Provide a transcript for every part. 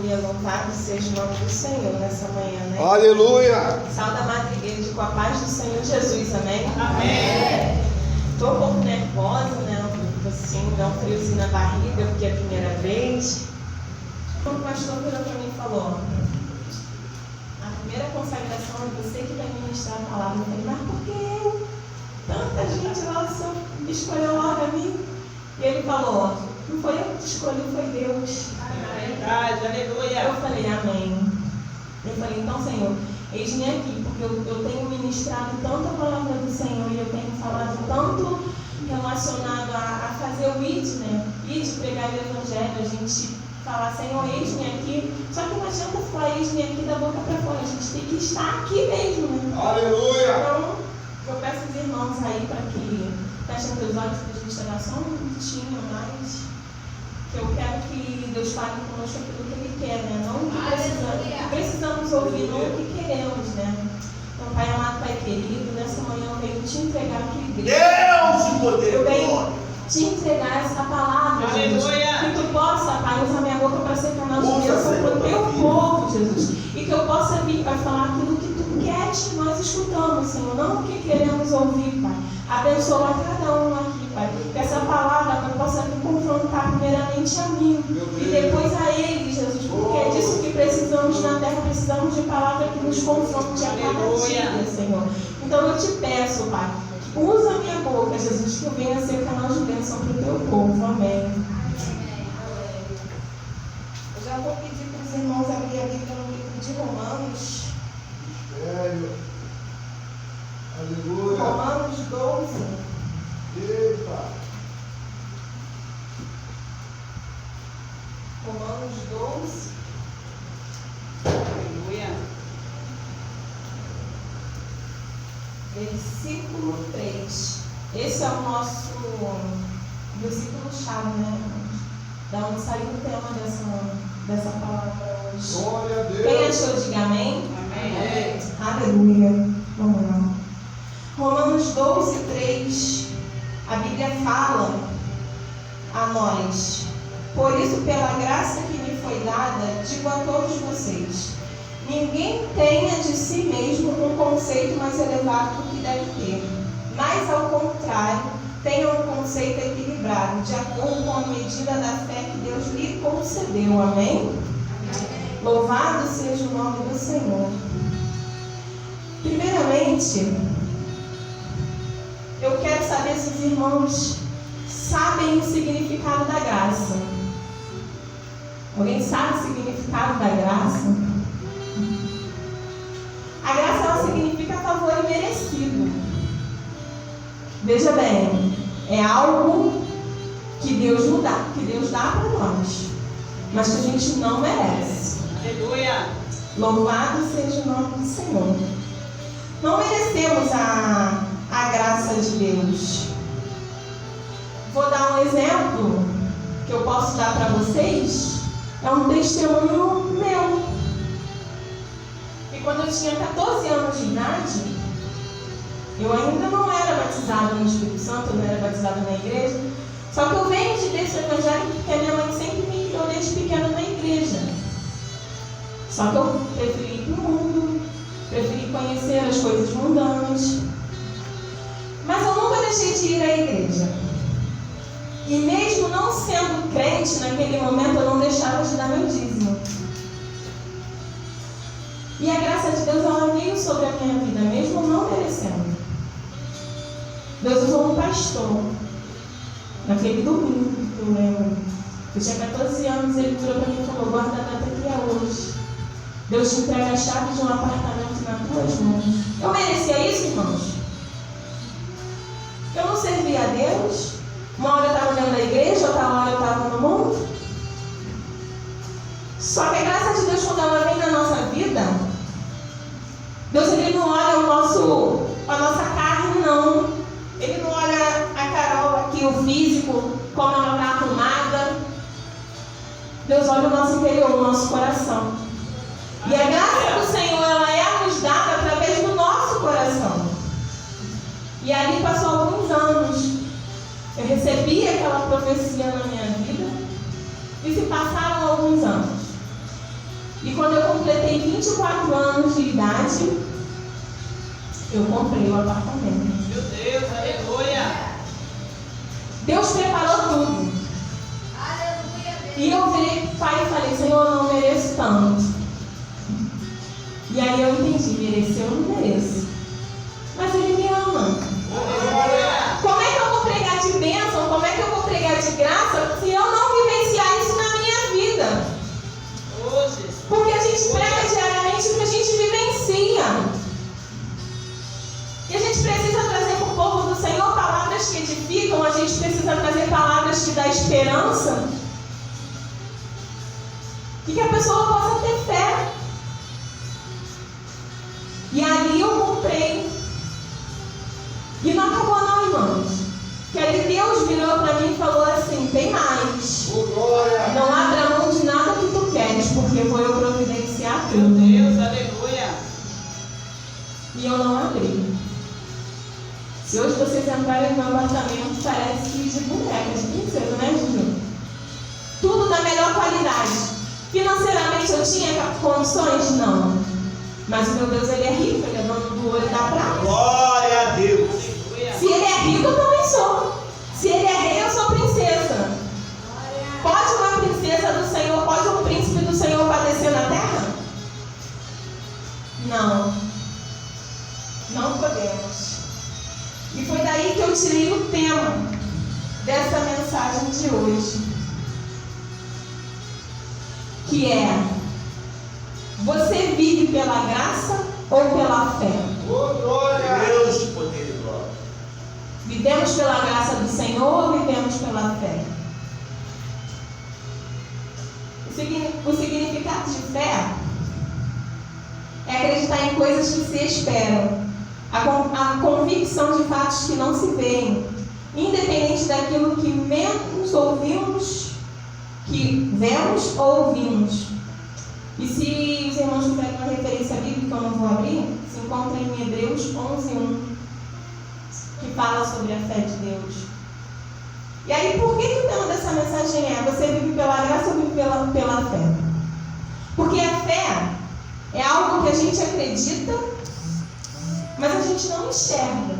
Aleluia, louvado seja o nome do Senhor nessa manhã, né? Aleluia! Salve a Madre Igreja com a paz do Senhor Jesus, amém? Amém! Estou um pouco nervosa, né? Assim, dá um friozinho na barriga, porque é a primeira vez. O pastor virou para mim e falou: a primeira consagração é você que vai ministrar a palavra. Eu falei: mas por que eu? Tanta gente lá só escolheu logo a mim. E ele falou: não foi eu que te escolhi, foi Deus. É verdade, aleluia. Eu falei: amém. Eu falei: então, Senhor, eis-me aqui, porque eu tenho ministrado tanto a palavra do Senhor e eu tenho falado tanto relacionado a fazer o ID, né? ID, pregar o evangelho, a gente falar: Senhor, eis-me aqui. Só que não adianta falar eis-me aqui da boca para fora, a gente tem que estar aqui mesmo, né? Aleluia! Então, eu peço aos irmãos aí para que fechem teus olhos, para a gente chegar só um minutinho mais, que eu quero que Deus fale conosco aquilo que Ele quer, né? Não o que precisamos ouvir, não o que queremos, né? Então, Pai amado, Pai querido, nessa manhã eu venho te entregar a tua igreja. Deus e poder! Eu venho te entregar essa palavra, Jesus. Que tu possa, Pai, usar minha boca para ser canal de bênção para o teu povo, Jesus. E que eu possa vir para falar aquilo que tu queres que nós escutamos, Senhor. Não o que queremos ouvir, Pai. Abençoa cada um aqui, Pai. Que essa palavra, Pai, possa me confrontar primeiramente a mim e depois a ele, Jesus. Porque é disso que precisamos na terra. Precisamos de palavra que nos confronte a cada dia, Senhor. Então eu te peço, Pai, usa a minha boca, Jesus, que eu venha ser canal de bênção para o teu povo. Amém. Eu já vou pedir para os irmãos abrir a Bíblia no livro de Romanos. Sério. Aleluia. Romanos 12. Eita. Romanos 12. Aleluia. Versículo 3. Esse é o nosso versículo-chave, né? Da onde saiu o tema dessa palavra hoje. Glória a Deus. Quem achou, diga amém. Amém. Aleluia. Vamos lá. Romanos 12, 3. A Bíblia fala a nós: por isso, pela graça que me foi dada, digo a todos vocês: ninguém tenha de si mesmo um conceito mais elevado do que deve ter, mas ao contrário, tenha um conceito equilibrado, de acordo com a medida da fé que Deus lhe concedeu. Amém? Louvado seja o nome do Senhor. Primeiramente, eu quero saber se os irmãos sabem o significado da graça. Alguém sabe o significado da graça? A graça, ela significa favor imerecido. Veja bem, é algo que Deus nos dá, que Deus dá para nós, mas que a gente não merece. Aleluia. Louvado seja o nome do Senhor. Não merecemos a graça de Deus. Vou dar um exemplo que eu posso dar para vocês. É um testemunho meu. E quando eu tinha 14 anos de idade, eu ainda não era batizada no Espírito Santo, eu não era batizada na igreja. Só que eu venho de berço evangélico porque a minha mãe sempre me criou desde pequena na igreja. Só que eu preferi ir para o mundo, preferi conhecer as coisas mundanas. Mas eu nunca deixei de ir à igreja. E mesmo não sendo crente naquele momento, eu não deixava de dar meu dízimo. E a graça de Deus, ela veio sobre a minha vida, mesmo não merecendo. Deus usou um pastor, naquele domingo, eu lembro. Eu tinha 14 anos, ele virou para mim e falou: guarda a data que é hoje. Deus te entrega a chave de um apartamento nas tuas mãos. Eu merecia isso, irmãos? Eu não servia a Deus? Uma hora eu estava dentro da igreja, outra hora eu estava no mundo. Só que a graça de Deus, quando ela vem na nossa vida, Deus, ele não olha a nossa carne, não. Ele não olha a Carol aqui, o físico, como ela está arrumada. Deus olha o nosso interior, o nosso coração. E a graça do Senhor, ela é nos dada através do nosso coração. E ali passou alguns anos. Eu recebi aquela profecia na minha vida. E se passaram alguns anos. E quando eu completei 24 anos de idade, eu comprei o apartamento. Meu Deus, aleluia. Deus preparou tudo. E eu virei pro pai e falei, Senhor, eu não mereço tanto. E aí eu entendi, merecer eu não mereço. Mas Ele me ama. Como é que eu vou pregar de bênção? Como é que eu vou pregar de graça se eu não vivenciar isso na minha vida? Porque a gente prega diariamente o que a gente vivencia. E a gente precisa trazer para o povo do Senhor palavras que edificam, a gente precisa trazer palavras que dão esperança. E que a pessoa possa ter fé. E ali eu comprei. E não acabou não, irmãos. Que aí Deus virou para mim e falou assim, tem mais. Não abra mão de nada que tu queres, porque vou eu providenciar tudo. Meu Deus, aleluia. E eu não abri. Se hoje vocês entrarem no meu apartamento, parece de boneca, de princesa, né, Juju? Tudo da melhor qualidade. Financeiramente eu tinha condições? Não. Mas o meu Deus, Ele é rico, Ele é dono do ouro e da prata. Glória a Deus. Aleluia. Se Ele é rico, eu também sou. Se Ele é rei, eu sou princesa. Pode uma princesa do Senhor, pode um príncipe do Senhor padecer na terra? Não. Não podemos. E foi daí que eu tirei o tema dessa mensagem de hoje. Que é: você vive pela graça ou pela fé? Glória a Deus, poder e glória. Vivemos pela graça do Senhor ou vivemos pela fé? O significado de fé é acreditar em coisas que se esperam, a convicção de fatos que não se veem, independente daquilo que menos ouvimos, que vemos ou ouvimos. E se os irmãos tiverem uma referência bíblica, eu não vou abrir, se encontra em Hebreus 11:1, que fala sobre a fé de Deus. E aí, por que o tema dessa mensagem é: você vive pela graça ou vive pela fé? Porque a fé é algo que a gente acredita, mas a gente não enxerga.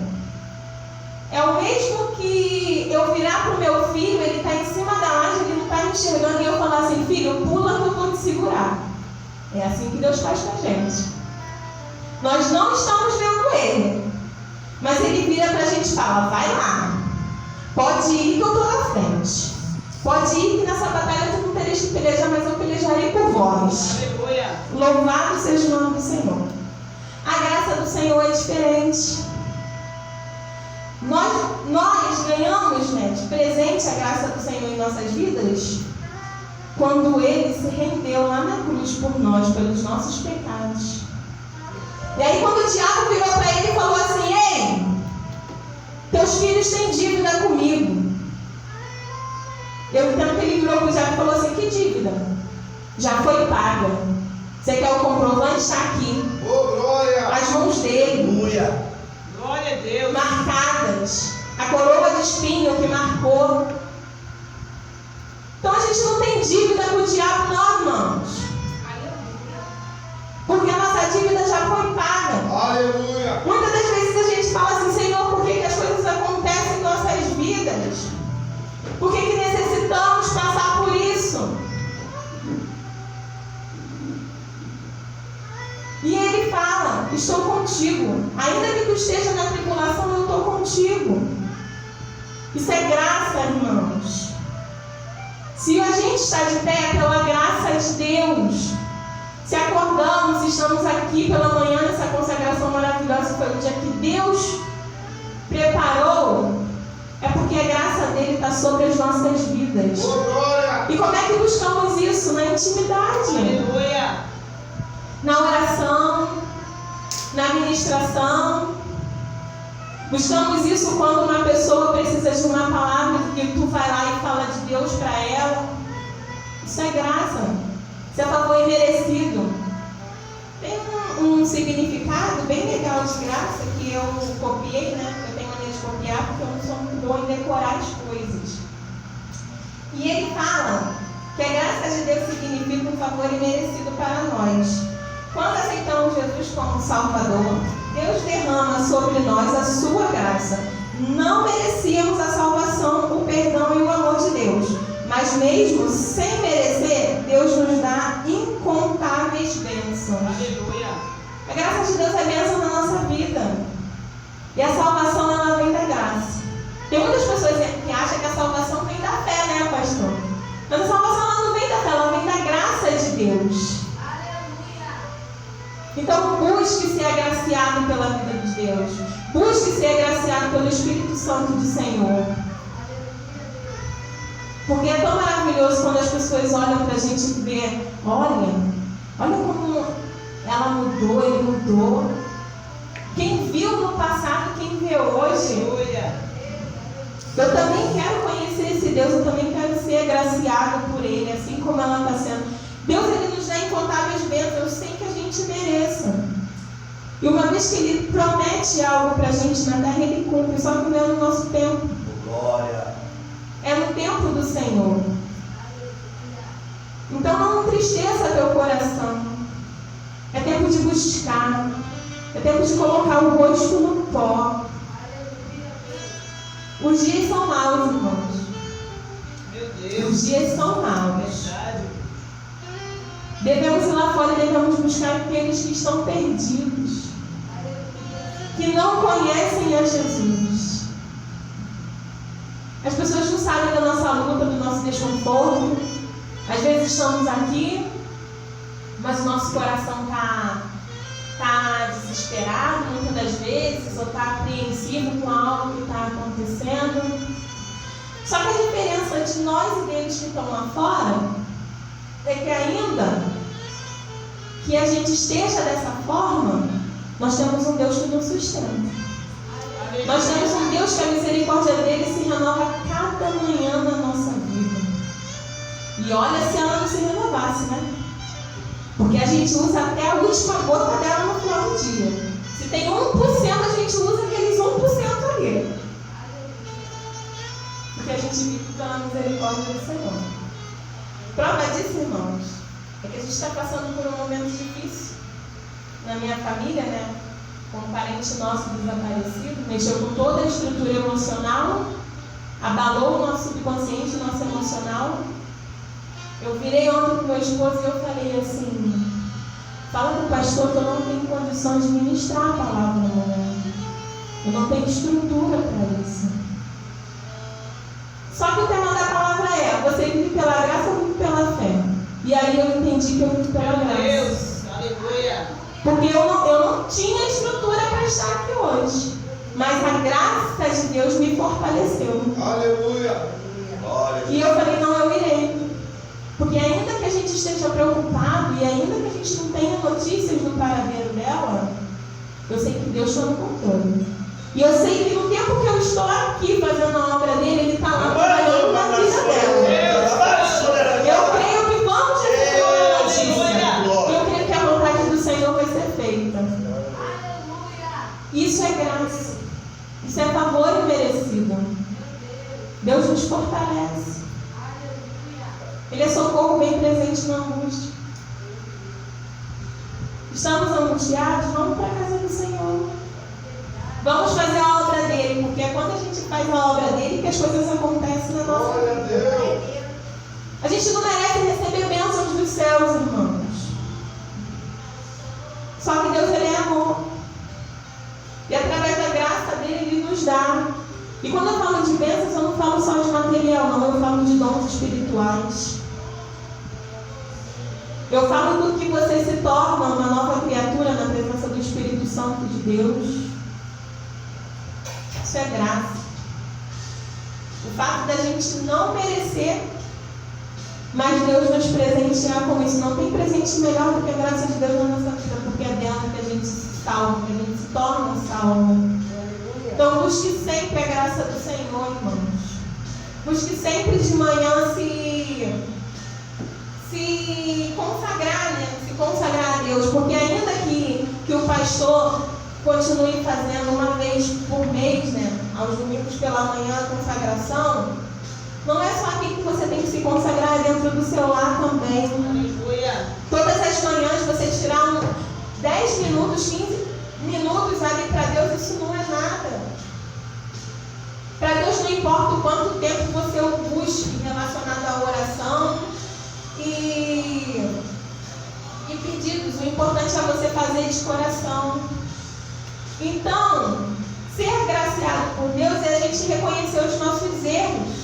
É o mesmo que eu virar para o meu filho, ele está em cima da laje, ele não está enxergando, e eu falar assim: filho, pula que eu vou te segurar. É assim que Deus faz com a gente. Nós não estamos vendo Ele, mas Ele vira para a gente e fala: vai lá, pode ir que eu estou na frente. Pode ir que nessa batalha tu não teres que pelejar, mas eu pelejarei por vós. Aleluia. Louvado seja o nome do Senhor. A graça do Senhor é diferente. Nós ganhamos, né, de presente a graça do Senhor em nossas vidas quando Ele se rendeu lá na cruz por nós, pelos nossos pecados. E aí quando o diabo virou para ele e falou assim: ei, teus filhos têm dívida comigo. Eu entendo que ele virou para o diabo e falou assim: que dívida? Já foi paga. Você quer o comprovante? Está aqui. Glória. As mãos dele. Aleluia. Glória a Deus. Marcadas. A coroa de espinho que marcou. Então a gente não tem dívida com o diabo, não, irmãos. Porque a nossa dívida já foi paga. Aleluia. Muitas das vezes a gente fala assim: Senhor, por que as coisas acontecem em nossas vidas? Por que necessitamos passar por isso? E Ele fala: estou contigo. Ainda que tu esteja na tribulação, eu estou contigo. Isso é graça, irmãos. Se a gente está de pé, é pela graça de Deus. Se acordamos, estamos aqui pela manhã nessa consagração maravilhosa, foi o dia que Deus preparou, é porque a graça dele está sobre as nossas vidas. Glória. E como é que buscamos isso? Na intimidade, Aleluia. na oração, na ministração. Buscamos isso quando uma pessoa precisa de uma palavra que tu vai lá e fala de Deus para ela. Isso é graça. Isso é favor imerecido. Tem um significado bem legal de graça que eu copiei, né? Eu tenho mania de copiar porque eu não sou muito boa em decorar as coisas. E ele fala que a graça de Deus significa um favor imerecido para nós. Quando aceitamos Jesus como Salvador, Deus derrama sobre nós a sua graça. Não merecíamos a salvação, o perdão e o amor de Deus, mas mesmo sem merecer, Deus nos dá incontáveis bênçãos. Aleluia. A graça de Deus é bênção na nossa vida. E a salvação, ela vem da graça. Tem muitas pessoas que acham que a salvação vem da fé, né, pastor? Mas a salvação, ela não vem da fé, ela vem da graça de Deus. Então, busque ser agraciado pela vida de Deus. Busque ser agraciado pelo Espírito Santo do Senhor. Porque é tão maravilhoso quando as pessoas olham para a gente e vê, olha como ela mudou, ele mudou. Quem viu no passado, quem vê hoje. Aleluia. Eu também quero conhecer esse Deus, eu também quero ser agraciado por Ele, assim como ela está sendo. Deus, Ele nos dá incontáveis bênçãos sem que a gente mereça. E uma vez que Ele promete algo para a gente na terra, Ele cumpre, só que não é no nosso tempo. Glória. É no tempo do Senhor. Então não entristeça teu coração. É tempo de buscar. É tempo de colocar o rosto no pó. Os dias são maus, irmãos. Meu Deus. Os dias são maus. Verdade. Devemos ir lá fora e devemos buscar aqueles que estão perdidos, que não conhecem a Jesus. As pessoas não sabem da nossa luta, do nosso desconforto. Às vezes estamos aqui, mas o nosso coração está desesperado, muitas das vezes, ou está apreensivo com algo que está acontecendo. Só que a diferença de nós e deles que estão lá fora é que ainda que a gente esteja dessa forma, nós temos um Deus que nos sustenta. Nós temos um Deus que a misericórdia dele se renova cada manhã na nossa vida. E olha se ela não se renovasse, né? Porque a gente usa até a última gota dela no final do dia. Se tem 1%, a gente usa aqueles 1% ali. Porque a gente vive pela misericórdia do Senhor. Prova disso, irmãos, é que a gente está passando por um momento difícil. Na minha família, né? Com um parente nosso desaparecido, mexeu com toda a estrutura emocional, abalou o nosso subconsciente, o nosso emocional. Eu virei ontem com meu esposo e eu falei assim, fala para o pastor que eu não tenho condições de ministrar a palavra no momento. Eu não tenho estrutura para isso. Só que o tema da palavra é, você vive pela graça ou vive pela fé? E aí eu entendi que eu vivo pela graça. Deus. Aleluia. Porque eu não tinha estrutura para estar aqui hoje. Mas a graça de Deus me fortaleceu. Aleluia. Glória. E eu falei, não, eu irei. Porque ainda que a gente esteja preocupado e ainda que a gente não tenha notícias do paradeiro dela, eu sei que Deus está no controle. E eu sei que no tempo que eu estou aqui fazendo a obra dele, Ele está lá trabalhando na vida dela. Eu creio que vamos receber uma notícia. Eu creio que a vontade do Senhor vai ser feita. Isso é graça. Isso é favor imerecido. Deus nos fortalece. Ele é socorro bem presente na angústia. Estamos angustiados? Vamos para a casa do Senhor. Vamos fazer a obra dele, porque é quando a gente faz a obra dele que as coisas acontecem na nossa Glória a vida. Deus. A gente não merece receber bênçãos dos céus, irmãos. Só que Deus, Ele é amor. E através da graça dele, Ele nos dá. E quando eu falo de bênçãos, eu não falo só de material, não. Eu falo de dons espirituais. Eu falo do que você se torna uma nova criatura na presença do Espírito Santo de Deus. Isso é graça. O fato da gente não merecer, mas Deus nos presentear com isso. Não tem presente melhor do que a graça de Deus na nossa vida, porque é dela que a gente se salva, que a gente se torna salvo. Então busque sempre a graça do Senhor, irmãos. Busque sempre de manhã se consagrar, né? Se consagrar a Deus, porque ainda que o pastor continue fazendo uma vez por mês, né? Aos domingos pela manhã a consagração, Não é só aqui que você tem que se consagrar, é dentro do seu lar também. Aleluia. Todas as manhãs você tirar 10 minutos, 15 minutos ali para Deus, isso não é nada. Para Deus não importa o quanto tempo você o busque relacionado à oração e pedidos. O importante é você fazer de coração. Então, ser graciado por Deus é a gente reconhecer os nossos erros.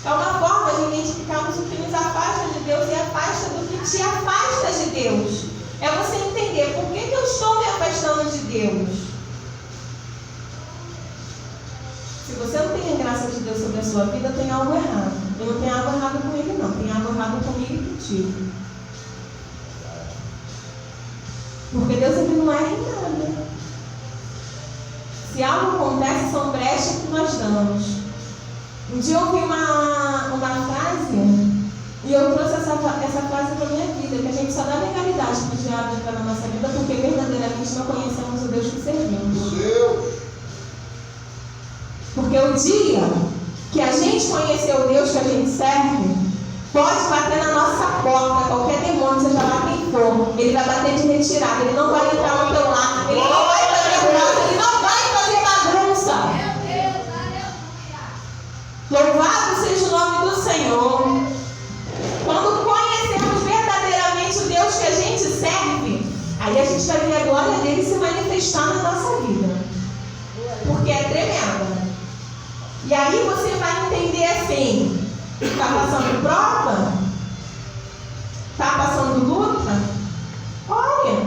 É uma forma de identificarmos o que nos afasta de Deus e afasta do que te afasta de Deus. É você entender por que eu estou me afastando de Deus. Se você não tem a graça de Deus sobre a sua vida, tem algo errado. E não tem algo errado com Ele, não. Tem algo errado comigo e contigo. Porque Deus ele não erra em nada. Se algo acontece, são brechas que nós damos. Um dia eu ouvi uma frase e eu trouxe essa frase para a minha vida, que a gente só dá legalidade para o diabo entrar na nossa vida porque verdadeiramente não conhecemos o Deus que servimos. Porque o dia que a gente conhecer o Deus que a gente serve, pode bater na nossa porta, qualquer demônio, seja lá quem for, ele vai bater de retirada, ele não vai entrar no teu lar, ele não vai fazer graça, ele não vai fazer bagunça. Louvado seja o nome do Senhor. Quando conhecemos verdadeiramente o Deus que a gente serve, aí a gente vai ver a glória dele se manifestar na nossa vida. Porque é tremenda. E aí você vai entender assim, está passando prova? Está passando luta? Olha,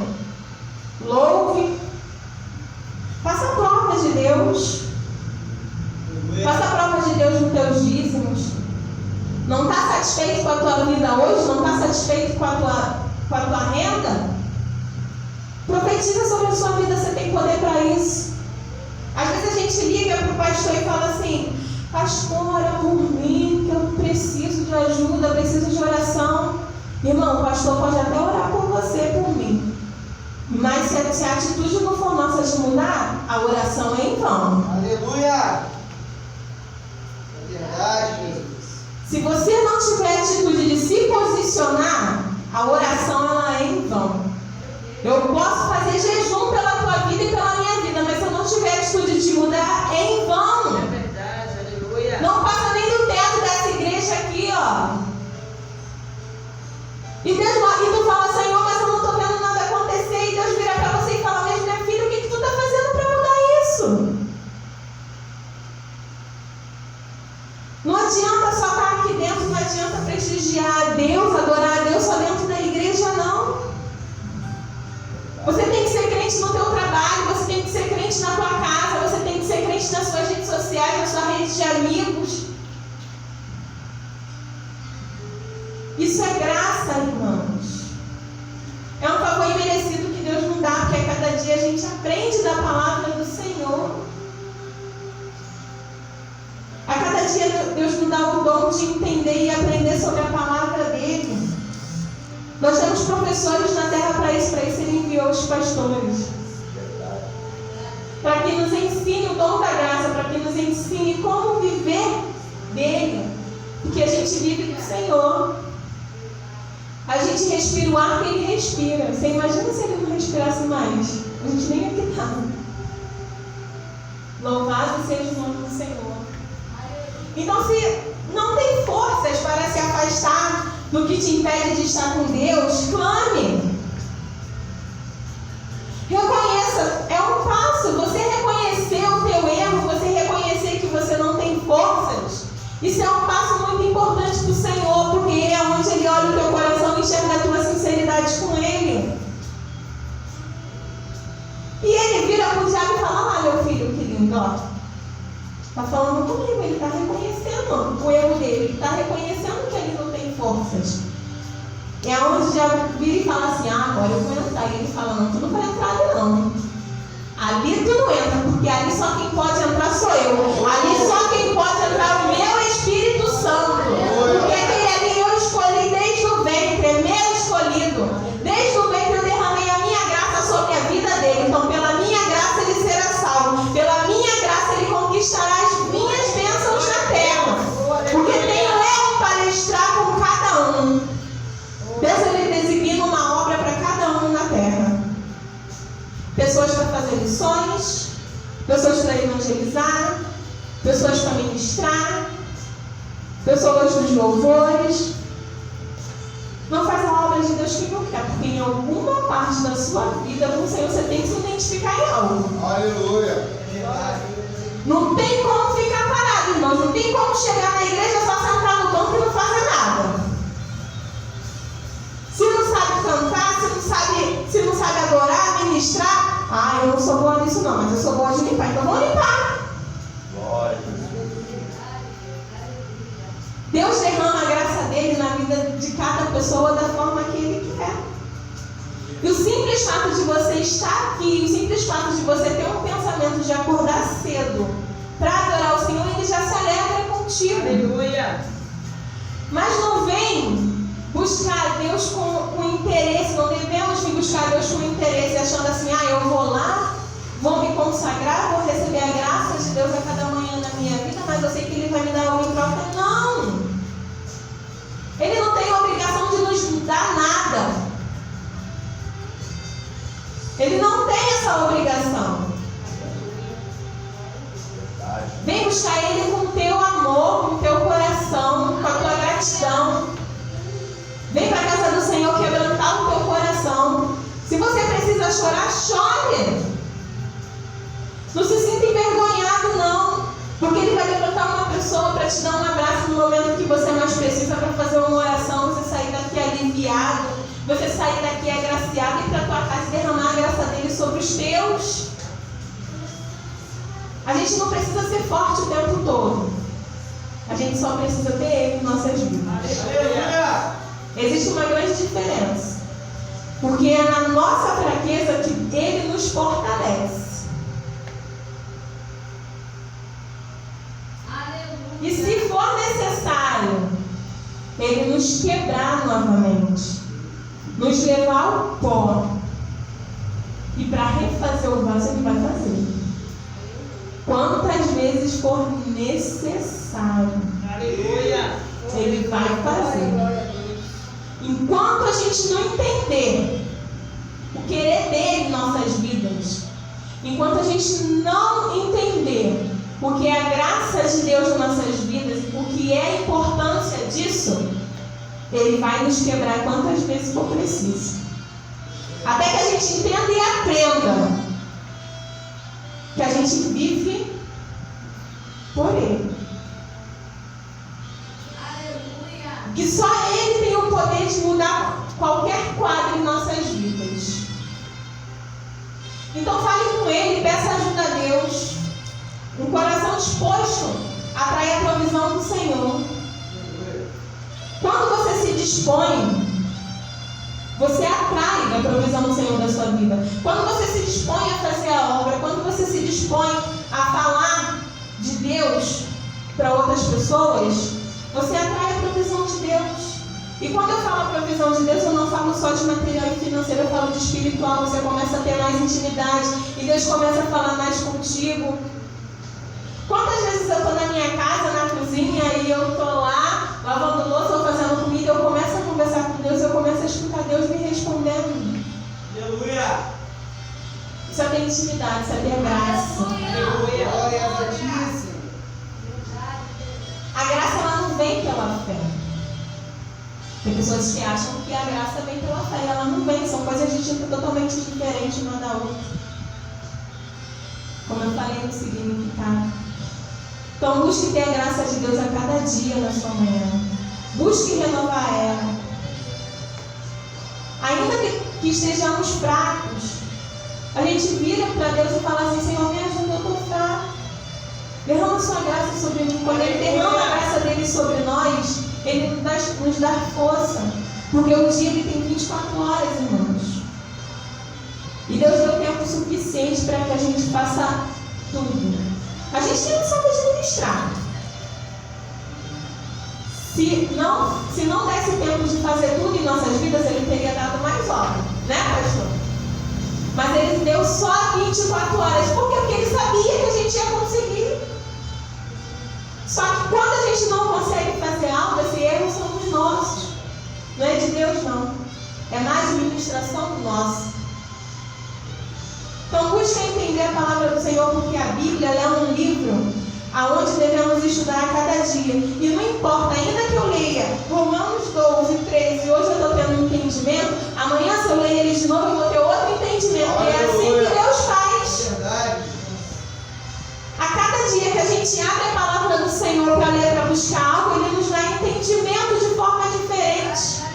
louve, faça a prova de Deus. Faça a prova de Deus nos teus dízimos. Não está satisfeito com a tua vida hoje? Não está satisfeito com a tua renda? Profetiza sobre a sua vida, você tem poder para isso. Às vezes a gente liga para o pastor e fala assim: pastor, ora por mim, que eu preciso de ajuda, eu preciso de oração. Irmão, o pastor pode até orar por você, por mim. Mas se a atitude não for nossa de mudar, a oração é em vão. Aleluia! É verdade, Jesus. Se você não tiver atitude de se posicionar, a oração ela é em vão. Eu posso fazer jejum pela tua vida e pela minha vida, mas se eu não tiver atitude de mudar, é em vão. É verdade, aleluia. Não passa nem do teto dessa igreja aqui, ó. E tu fala: Senhor, mas eu não estou vendo nada acontecer. E Deus vira para você e fala: mas minha filha, o que tu está fazendo para mudar isso? Não adianta só estar aqui dentro, não adianta prestigiar a Deus, adorar a Deus só dentro da igreja, não. Você tem que ser crente no teu trabalho, você tem que ser crente na tua casa, você tem que ser crente nas suas redes sociais, na sua rede de amigos. Isso é graça, irmãos. É um favor imerecido que Deus nos dá, porque a cada dia a gente aprende da palavra do Senhor. A cada dia Deus nos dá o dom de entender e aprender sobre a palavra dele. Nós temos professores na terra para isso ele enviou os pastores. Para que nos ensine o dom da graça, para que nos ensine como viver dele. Porque a gente vive do Senhor. A gente respira o ar que ele respira. Você imagina se ele não respirasse mais? A gente nem ia estar. Louvado seja o nome do Senhor. Então, se não tem forças para se afastar do que te impede de estar com Deus, clame. Reconheça, é um passo. Você reconhecer o teu erro, você reconhecer que você não tem forças. Isso é um passo muito importante para o Senhor, porque é onde Ele olha o teu coração e enxerga a tua sinceridade com Ele. E Ele vira para o diabo e fala: ah, meu filho, que lindo, ó. Está falando comigo, ele está reconhecendo o erro dele, ele está reconhecendo que ele não tem forças. É onde já vira e fala assim: ah, agora eu vou entrar. E ele fala: não, tu não vai entrar ali não. Ali tu não entra, porque ali só quem pode entrar sou eu. Ali só quem pode entrar é o meu Espírito Santo. Porque aquele ali eu escolhi desde o ventre, é meu escolhido. Desde o ventre eu derramei a minha graça sobre a vida dele. Então pela minha graça ele será salvo. Pela minha graça ele conquistará as minhas bênçãos na terra. Porque tem um pessoas para fazer lições, pessoas para evangelizar, pessoas para ministrar, pessoas dos louvores. Não faz a obra de Deus que não quer, porque em alguma parte da sua vida com o Senhor você tem que se identificar em algo. Aleluia. Não tem como ficar parado, irmãos. Não tem como chegar na igreja só sentar no banco e não fazer nada. Se não sabe cantar, se não sabe adorar, ministrar, eu não sou boa nisso não, mas eu sou boa de limpar, então vou limpar. Glória. Deus derrama a graça dele na vida de cada pessoa da forma que ele quer. E o simples fato de você estar aqui, o simples fato de você ter um pensamento de acordar cedo para adorar o Senhor, ele já se alegra contigo. Aleluia. Mas não vem buscar Deus com interesse, não devemos vir buscar Deus com interesse, achando assim, eu vou lá, vou me consagrar, vou receber a graça de Deus a cada manhã na minha vida, mas eu sei que Ele vai me dar algo em troca. Não! Ele não tem a obrigação de nos dar nada. Ele não tem essa obrigação. Vem buscar Ele com o teu amor, com o teu coração, com a tua gratidão. Vem para a casa do Senhor quebrantar o teu coração. Se você precisa chorar, chore. Não se sinta envergonhado, não. Porque Ele vai levantar uma pessoa para te dar um abraço no momento que você mais precisa, para fazer uma oração, você sair daqui aliviado, você sair daqui agraciado e ir para a tua casa e derramar a graça dele sobre os teus. A gente não precisa ser forte o tempo todo. A gente só precisa ter Ele em nossas vidas. Aleluia. Existe uma grande diferença. Porque é na nossa fraqueza que Ele nos fortalece. E se for necessário, Ele nos quebrar novamente, nos levar ao pó, e para refazer o vaso Ele vai fazer. Quantas vezes for necessário, Aleluia. Ele vai fazer. Enquanto a gente não entender o querer dele em nossas vidas, enquanto a gente não entender o que é a graça de Deus em nossas vidas, o que é a importância disso, Ele vai nos quebrar quantas vezes for preciso. Até que a gente entenda e aprenda que a gente vive por Ele. Que só Ele tem o poder de mudar qualquer quadro em nossas vidas. Então fale com Ele, peça ajuda a Deus. Um coração disposto atrai a provisão do Senhor. Quando você se dispõe, você atrai a provisão do Senhor da sua vida. Quando você se dispõe a fazer a obra, quando você se dispõe a falar de Deus para outras pessoas, você atrai a provisão de Deus. E quando eu falo a provisão de Deus, eu não falo só de material e financeiro, eu falo de espiritual. Você começa a ter mais intimidade e Deus começa a falar mais contigo. Quantas vezes eu estou na minha casa, na cozinha, e eu estou lá, lavando louça ou fazendo comida, eu começo a conversar com Deus, eu começo a escutar Deus me respondendo. Aleluia. Isso é ter intimidade, isso é ter graça. Aleluia. Glória a Deus. A graça, ela não vem pela fé. Tem pessoas que acham que a graça vem pela fé, e ela não vem, são coisas de tipo totalmente diferentes uma da outra. Como eu falei no significado. Então busque ter a graça de Deus a cada dia na sua manhã. Busque renovar ela. Ainda que estejamos fracos, a gente vira para Deus e fala assim: Senhor, me ajuda, eu estou fraco. Derrama a sua graça sobre mim. Quando Ele derrama a graça dele sobre nós, Ele nos dá força. Porque o dia ele tem 24 horas, irmãos. E Deus deu tempo suficiente para que a gente faça tudo. A gente não sabe administrar. Se não desse tempo de fazer tudo em nossas vidas, Ele teria dado mais horas, né, pastor? Mas Ele deu só 24 horas. Por quê? Porque Ele sabia que a gente ia conseguir. Só que quando a gente não consegue fazer algo, esse erro somos nossos. Não é de Deus, não. É mais administração nossa. Então a palavra do Senhor, porque a Bíblia é um livro aonde devemos estudar a cada dia. E não importa, ainda que eu leia Romanos 12, 13, hoje eu estou tendo um entendimento, amanhã se eu ler eles de novo eu vou ter outro entendimento. E é assim que Deus faz. Verdade. A cada dia que a gente abre a palavra do Senhor para ler, para buscar algo, Ele nos dá entendimento de forma diferente.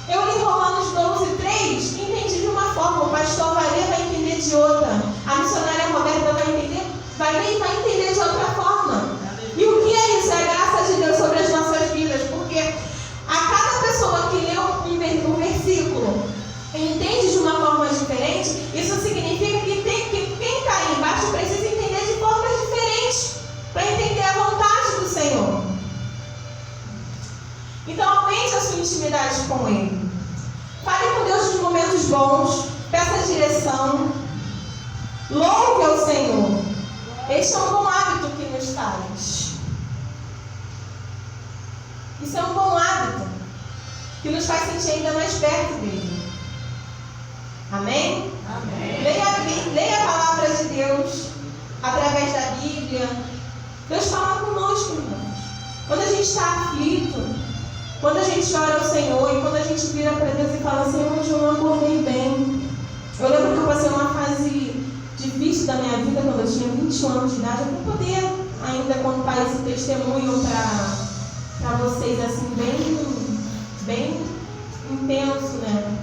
Eu li Romanos 12, 3, entendi de uma forma, o pastor vai ler, vai entender de outra. A missionária Roberta vai ler e vai entender de outra forma. E o que é isso? É a graça de Deus sobre as nossas vidas, porque a cada pessoa que lê um versículo entende de uma forma diferente, isso significa que quem está aí embaixo precisa entender de formas diferentes para entender a vontade do Senhor. Então aumente a sua intimidade com Ele. Fale com Deus nos momentos bons, peça direção, louve ao Senhor. Este é um bom hábito que nos faz. Isso é um bom hábito que nos faz sentir ainda mais perto dele. Amém? Amém. Leia a palavra de Deus através da Bíblia. Deus fala conosco, irmãos. Quando a gente está aflito, quando a gente ora ao Senhor e quando a gente vira para Deus e fala, Senhor, hoje eu não acordei bem. Eu lembro que eu passei uma fase difícil da minha vida quando eu tinha 21 anos de idade, para poder ainda contar esse testemunho para vocês, assim, bem intenso, né?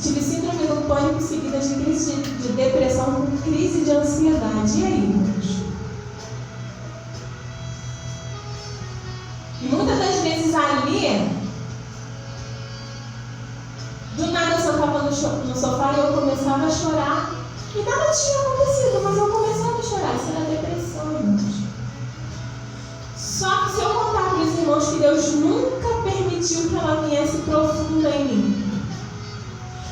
Tive síndrome do pânico seguida de crise de depressão com crise de ansiedade. E aí, irmãos? E muitas das vezes ali, do nada eu sentava no sofá e eu começava a chorar. E nada tinha acontecido, mas eu começava a chorar. Isso era depressão, irmãos. Só que se eu contar para os irmãos que Deus nunca permitiu que ela viesse profunda em mim.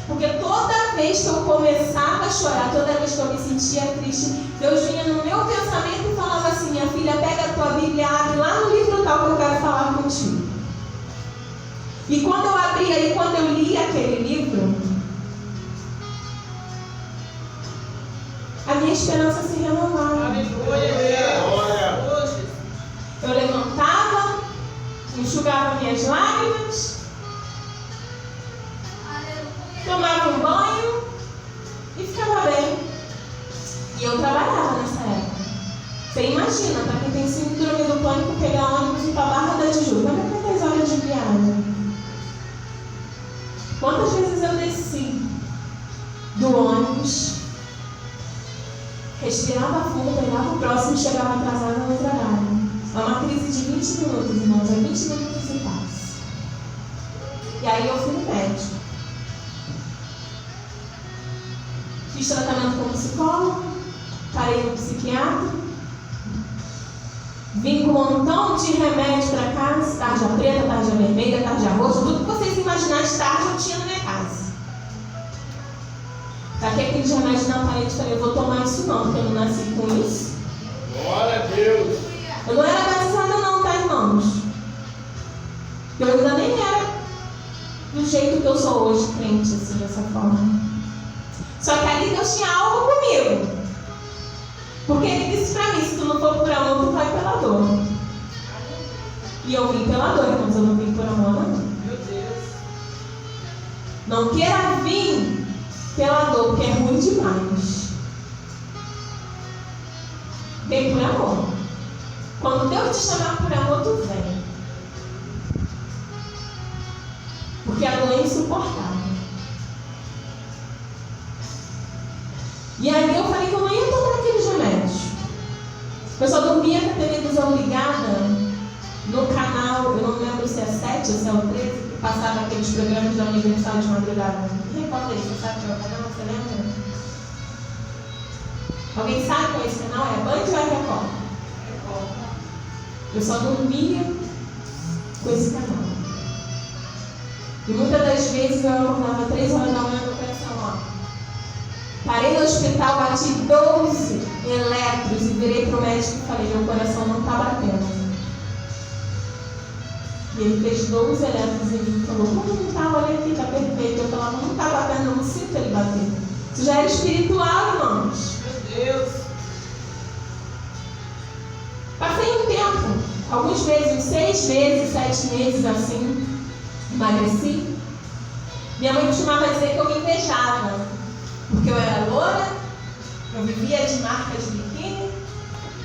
Porque toda vez que eu começava a chorar, toda vez que eu me sentia triste, Deus vinha no meu pensamento e falava assim, minha filha, pega a tua Bíblia, abre lá no livro tal que eu quero falar contigo. E quando eu abria e quando eu lia aquele livro, a minha esperança se renovava. Aleluia. Eu levantava, enxugava minhas lágrimas, tomava um banho e ficava bem. E eu trabalhava nessa época. Você imagina, para quem tem síndrome do pânico, pegar ônibus e ir para a Barra da Tijuca. Olha quantas horas de viagem. Quantas vezes eu desci do ônibus, respirava fundo, pegava o próximo e chegava atrasada no trabalho. É uma crise de 20 minutos, irmãos. É 20 minutos e passa. E aí eu fui no médico. Fiz tratamento com psicólogo, parei no psiquiatra, vim com um montão de remédio para casa, tarja preta, tarja vermelha, tarja roxa, tudo que vocês imaginarem de tarja eu tinha na minha casa. Taquei aqueles remédios na parede e falei, eu vou tomar isso não, porque eu não nasci com isso. Glória a Deus. Eu não era batizada não, tá, irmãos? Eu ainda nem era do jeito que eu sou hoje, crente, assim, dessa forma. Só que ali Deus tinha algo comigo. Porque Ele disse pra mim, se tu não for por amor, tu vai pela dor. E eu vim pela dor, irmãos, eu não vim por amor, não. Meu Deus. Não queira vir pela dor, porque é ruim demais. Vem por amor. Quando Deus te chamar por amor, tu vem. Porque a dor é insuportável. E aí eu falei que eu não ia tomar aqueles remédios. Eu só dormia com a televisão ligada no canal, eu não lembro se é 7 ou se é o 13, que passava aqueles programas da Universal de madrugada. Me recorda aí, você sabe qual é o canal? Você lembra? Alguém sabe qual é esse canal? É Band ou é Record? Eu só dormia com esse canal. E muitas das vezes eu acordava 3 horas da manhã com o coração, ó. Parei no hospital, bati 12 eletros e virei pro médico e falei, meu coração não está batendo. E ele fez 12 eletros em mim e falou, como não está? Olha aqui, está perfeito. Eu falava, não está batendo, eu não sinto ele bater. Isso já era espiritual, irmão. alguns meses, uns 6 meses, 7 meses assim, emagreci. Minha mãe costumava dizer que eu me invejava, porque eu era loura, eu vivia de marcas de biquíni,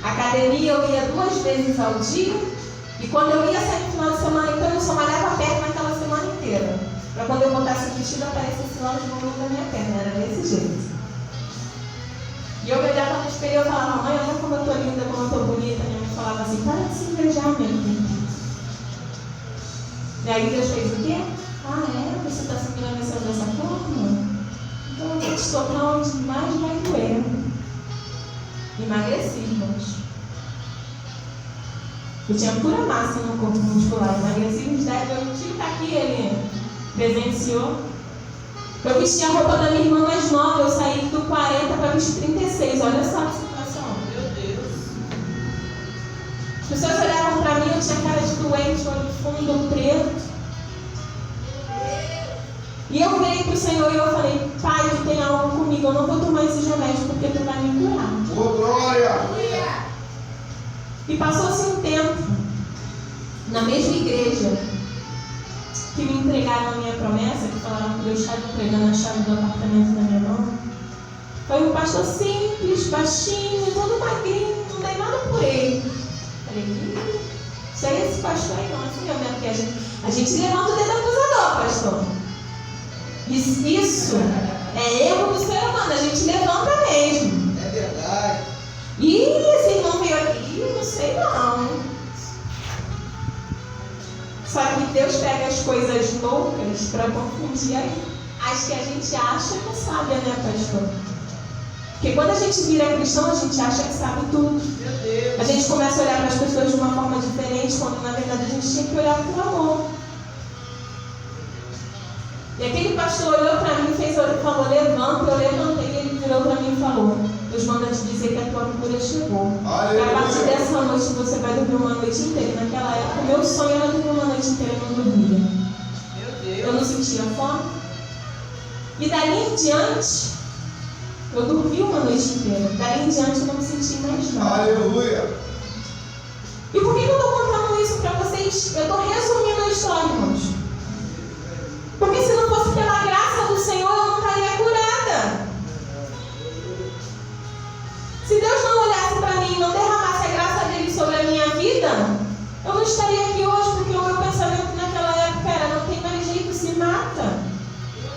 academia eu ia 2 vezes ao dia, e quando eu ia sair no final de semana, então eu só malhava a perna naquela semana inteira, para quando eu botasse o vestido aparecesse lá os volumes da minha perna, era desse jeito. E eu me olhava no espelho e eu falava, mãe, olha como eu tô linda, como eu tô bonita. Minha mãe falava assim, para de se invejar, minha filha. E aí Deus fez o quê? Ah, é? Você está se engrandecendo dessa forma? Então eu vou te tocar onde mais vai doer. Emagreci, irmãos. Eu tinha pura massa no corpo muscular. Emagreci uns 10, meu tio está aqui, ele presenciou. Eu vesti a roupa da minha irmã mais nova, eu saí do 40 para vestir 36. Olha só a situação. Meu Deus. As pessoas olhavam para mim, eu tinha cara de doente, olho fundo, preto. E eu virei para o Senhor e eu falei, Pai, tu tem algo comigo, eu não vou tomar esses remédios porque tu vai me curar. Oh, glória! E passou-se um tempo, na mesma igreja, que me entregaram a minha promessa, que falaram que eu estava entregando a chave do apartamento na minha mão. Foi um pastor simples, baixinho, todo magrinho, não dei nada por ele. Falei, isso aí, esse pastor aí não, assim mesmo, porque a gente levanta o dedo acusador, pastor. Isso é erro do ser humano, a gente levanta mesmo. É verdade. E esse irmão veio aqui, não sei não. Só que Deus pega as coisas loucas para confundir as que a gente acha que sabe, né, pastor? Porque quando a gente vira cristão, a gente acha que sabe tudo. A gente começa a olhar para as pessoas de uma forma diferente, quando na verdade a gente tinha que olhar com amor. E aquele pastor olhou para mim e falou, levanta, eu levantei, e ele virou para mim e falou, Deus manda te dizer que a tua cura chegou. E a partir dessa noite você vai dormir uma noite inteira. Naquela época, o meu sonho era dormir uma noite inteira e não dormia. Meu Deus. Eu não sentia fome. E dali em diante, eu dormi uma noite inteira. Dali em diante eu não me senti mais nada. Aleluia! E por que eu estou contando isso para vocês? Eu estou resumindo a história, irmãos. Porque se não fosse pela graça do Senhor, eu não estaria curada. Se Deus não olhasse para mim e não derramasse a graça dele sobre a minha vida, eu não estaria aqui hoje, porque o meu pensamento naquela época era, não tem mais jeito, se mata.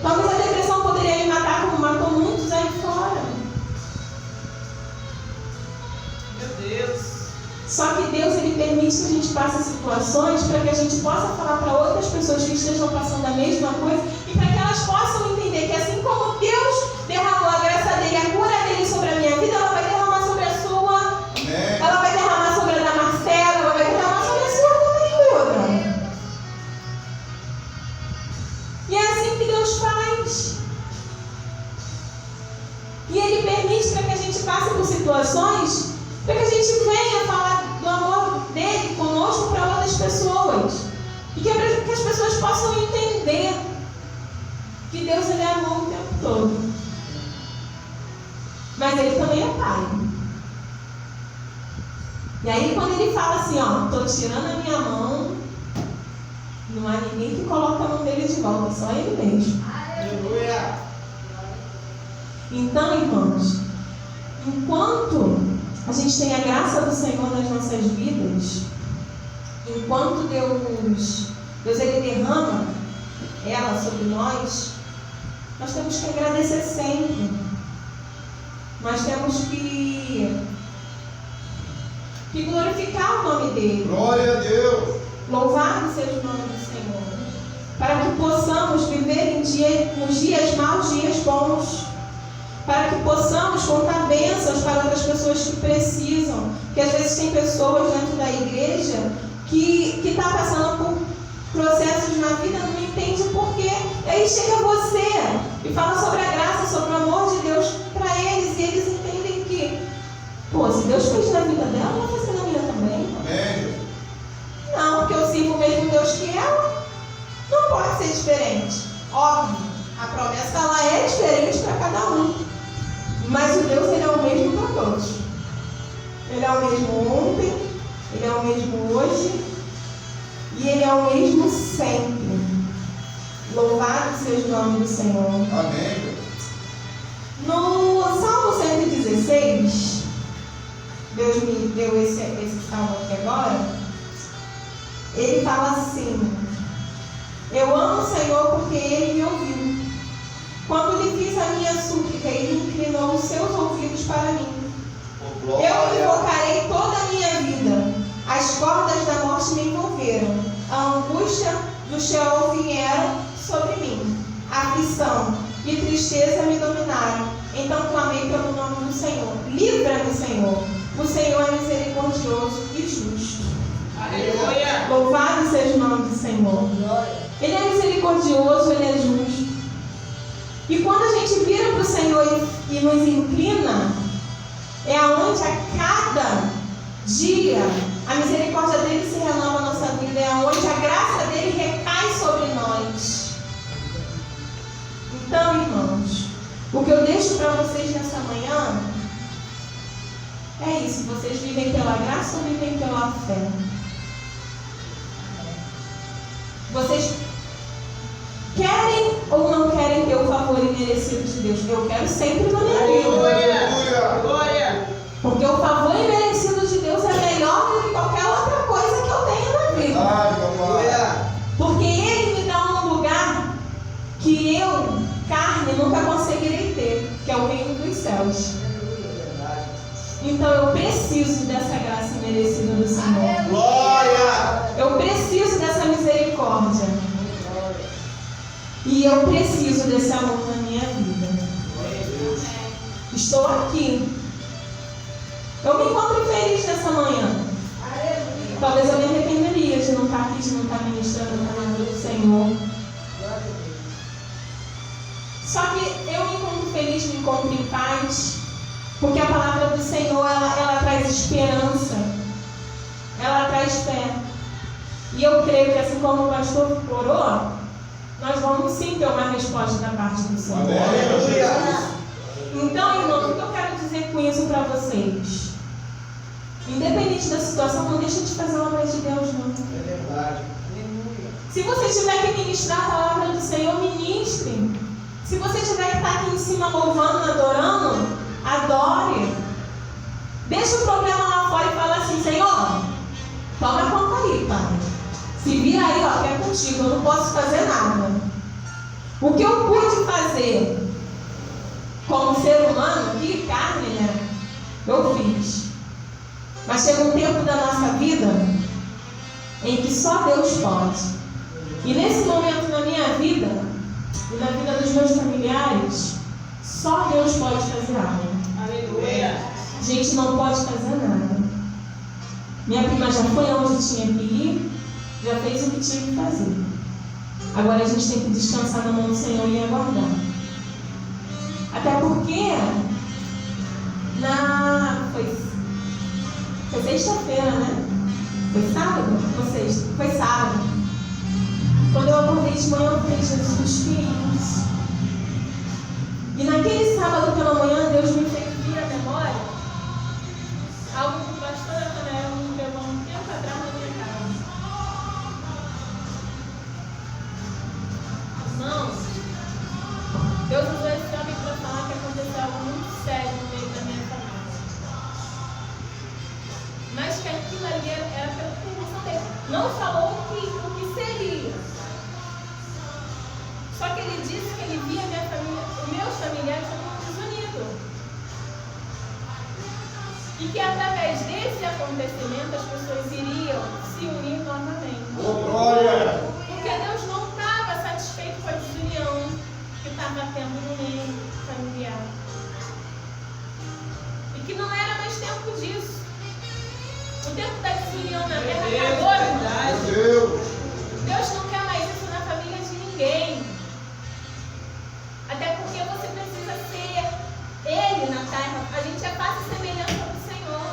Talvez a depressão poderia me matar como matou muitos aí fora. Meu Deus. Só que Deus, ele permite que a gente passe situações para que a gente possa falar para outras pessoas que estejam passando a mesma coisa e para que elas possam entender que assim como Deus derramou a graça dele, a cura dele sobre a minha vida, ela vai derramar sobre a sua. Amém. Ela vai derramar sobre a da Marcela, ela vai derramar sobre a sua também, toda. E é assim que Deus faz. E ele permite para que a gente passe por situações para que a gente venha falar do amor dele conosco para outras pessoas. E que as pessoas possam entender que Deus, ele é amor o tempo todo. Mas ele também é pai. E aí quando ele fala assim, ó, estou tirando a minha mão, não há ninguém que coloca a mão dele de volta, só ele mesmo. Aleluia! Então, irmãos, enquanto a gente tem a graça do Senhor nas nossas vidas, enquanto Deus ele derrama ela sobre nós temos que agradecer sempre. Nós temos que glorificar o nome dele. Glória a Deus! Louvado seja o nome do Senhor. Para que possamos viver nos dias maus, dias bons. Para que possamos contar bênçãos para outras pessoas que precisam. Porque às vezes tem pessoas dentro da igreja que está passando por processos na vida, não entende o porquê. E aí chega você e fala sobre a graça, sobre o amor de Deus para eles. E eles entendem que, se Deus fez na vida dela, vai fazer na minha também. Amém. Não, porque eu sirvo o mesmo Deus que ela. Não pode ser diferente. Óbvio, a promessa ela é diferente para cada um. Mas o Deus, ele é o mesmo para todos. Ele é o mesmo ontem, Ele é o mesmo hoje e Ele é o mesmo sempre. Louvado seja o nome do Senhor. Amém. No Salmo 116, Deus me deu esse salmo aqui agora. Ele fala assim: eu amo o Senhor porque Ele me ouviu. Quando lhe fiz a minha súplica, Ele inclinou os seus ouvidos para mim. Eu invocarei toda a minha vida. As cordas da morte me envolveram. A angústia do Sheol vieram sobre mim. A aflição e tristeza me dominaram. Então clamei pelo nome do Senhor. Livra-me, Senhor. O Senhor é misericordioso e justo. Aleluia. Louvado seja o nome do Senhor. Ele é misericordioso, Ele é justo. E quando a gente vira para o Senhor e nos inclina, é aonde a cada dia a misericórdia dele se renova na nossa vida, é aonde a graça dele recai sobre nós. Então, irmãos, o que eu deixo para vocês nessa manhã é isso: vocês vivem pela graça ou vivem pela fé? Vocês querem ou não querem ter o favor imerecido de Deus? Eu quero sempre na minha vida. Aleluia. Glória. Porque o favor imerecido de Deus é melhor do que qualquer outra coisa que eu tenha na vida. Aleluia. Porque Ele me dá um lugar que eu, carne, nunca conseguirei ter, que é o reino dos céus. Então eu preciso dessa graça merecida do Senhor. Glória. Eu preciso dessa misericórdia. E eu preciso desse amor na minha vida. Estou aqui. Eu me encontro feliz nessa manhã. Talvez eu me arrependeria de não estar aqui, de não estar ministrando a palavra do Senhor. Só que eu me encontro feliz, me encontro em paz, porque a palavra do Senhor, ela traz esperança, ela traz fé. E eu creio que assim como o pastor orou, nós vamos sim ter uma resposta da parte do Senhor. Aleluia. Então, irmãos, o que eu quero dizer com isso para vocês? Independente da situação, não deixa de fazer a obra de Deus, não. É verdade. Se você tiver que ministrar a palavra do Senhor, ministre. Se você tiver que estar aqui em cima louvando, adorando, adore. Deixa o problema lá fora e fala assim: Senhor, toma conta aí, Pai. Se vira aí, ó, que é contigo, eu não posso fazer nada. O que eu pude fazer como ser humano, que carne, né? Eu fiz. Mas chega um tempo da nossa vida em que só Deus pode. E nesse momento na minha vida e na vida dos meus familiares, só Deus pode fazer algo. Aleluia. A gente não pode fazer nada. Minha prima já foi onde tinha que ir, já fez o que tinha que fazer. Agora a gente tem que descansar na mão do Senhor e aguardar. Até porque foi sexta-feira, né? Foi sábado? Ou sexta? Foi sábado. Quando eu acordei de manhã, eu falei: Jesus, que é isso? E naquele sábado pela manhã, Deus me fez vir à memória algo que o pastor Natanael me levou um tempo atrás na minha casa. Irmãos, Deus usou esse homem para falar que aconteceu algo muito sério no meio da minha família. Mas que aquilo ali era pela permissão dele. Não falou o que seria. Só que ele disse que ele via minha família, meus familiares como desunidos. E que através desse acontecimento as pessoas iriam se unir novamente. Glória. Porque Deus não estava satisfeito com a desunião que estava tendo no meio familiar. E que não era mais tempo disso. O tempo da desunião na terra acabou. Meu Deus. Deus não quer mais isso na família de ninguém. Até porque você precisa ser Ele na terra. A gente é face e semelhança do Senhor.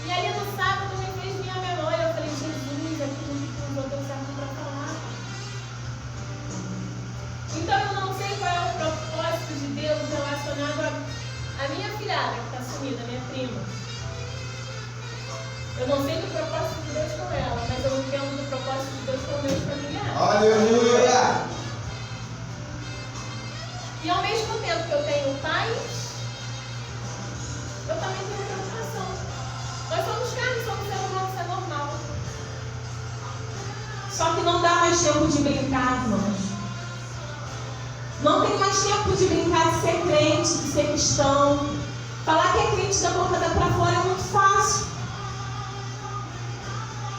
E ali no sábado me fez minha memória. Eu falei: Jesus, aquilo que usou teu servo para falar. Então eu não sei qual é o propósito de Deus relacionado a minha filhada, que está sumida, minha prima. Eu não sei do propósito de Deus com ela, mas eu entendo do propósito de Deus com meus familiares. Aleluia. E ao mesmo tempo que eu tenho pais, eu também tenho preocupação. Nós somos carne, somos ser humano, isso é normal. Só que não dá mais tempo de brincar, irmãos. Não tem mais tempo de brincar de ser crente, de ser cristão. Falar que é crente da boca pra fora é muito fácil.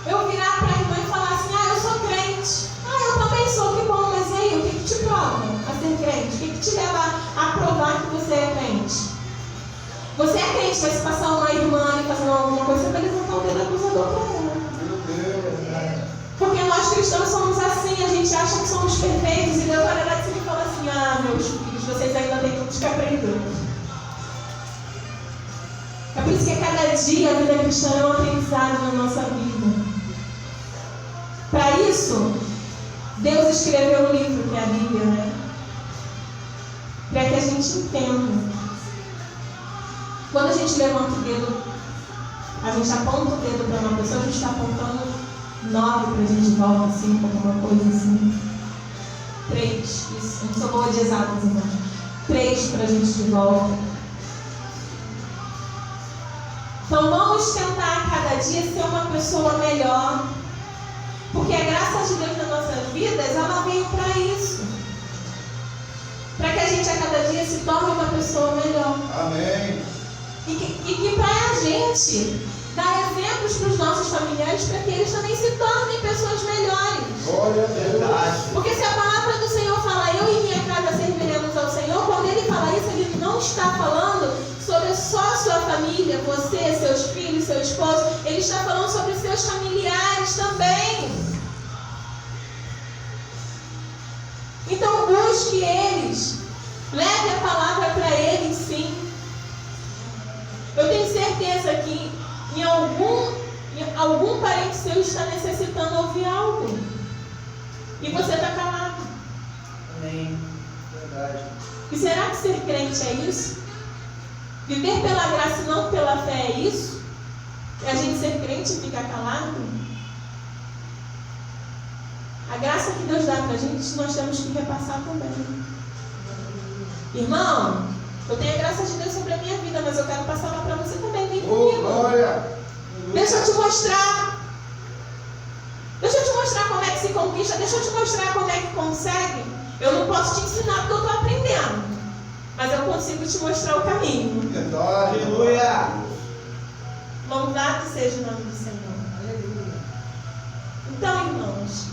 Eu virar para a irmã e falar assim, eu sou crente. Eu também sou, que bom, mas e aí, o que te prova a ser crente? O que te leva a provar que você é crente? Você é crente, mas se passar uma irmã e fazendo alguma coisa, você vai levantar o dedo acusador para ela. Porque nós cristãos somos assim, a gente acha que somos perfeitos, e Deus vai olhar de cima e fala assim, meus filhos, vocês ainda têm muito que aprender. É por isso que a cada dia a vida cristã é um aprendizado na nossa vida. Para isso, Deus escreveu um livro, que é a Bíblia, né? Para que a gente entenda. Quando a gente levanta o dedo, a gente aponta o dedo para uma pessoa, a gente está apontando 9 para a gente volta, 5, alguma coisa assim. 3, isso. Eu não sou boa de exatas, irmãos. 3 para a gente de volta. Então vamos tentar a cada dia ser uma pessoa melhor. Porque a graça de Deus nas nossas vidas, ela veio para isso. Para que a gente a cada dia se torne uma pessoa melhor. Amém. E que para a gente dar exemplos para os nossos familiares, para que eles também se tornem pessoas melhores. Glória a Deus. Porque se a palavra do Senhor fala, eu e minha casa serviremos ao Senhor, quando Ele fala isso, Ele não está falando sobre só a sua família, você, seus filhos, seu esposo. Ele está falando sobre os seus familiares também. Então busque eles, leve a palavra para eles, sim. Eu tenho certeza que em algum parente seu está necessitando ouvir algo. E você está calado. Amém. Verdade. E será que ser crente é isso? Viver pela graça e não pela fé é isso? É a gente ser crente e ficar calado? A graça que Deus dá para a gente, nós temos que repassar também. Irmão, eu tenho a graça de Deus sobre a minha vida, mas eu quero passar lá para você também. Vem comigo. Glória. Deixa eu te mostrar. Deixa eu te mostrar como é que se conquista. Deixa eu te mostrar como é que consegue. Eu não posso te ensinar porque eu estou aprendendo, mas eu consigo te mostrar o caminho. Verdade. Aleluia. Louvado seja o nome do Senhor. Aleluia. Então, irmãos,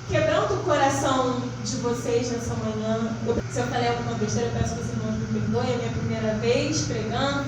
quebrando o coração de vocês nessa manhã, se eu falei alguma besteira, eu peço que os irmãos me perdoem. É a minha primeira vez pregando.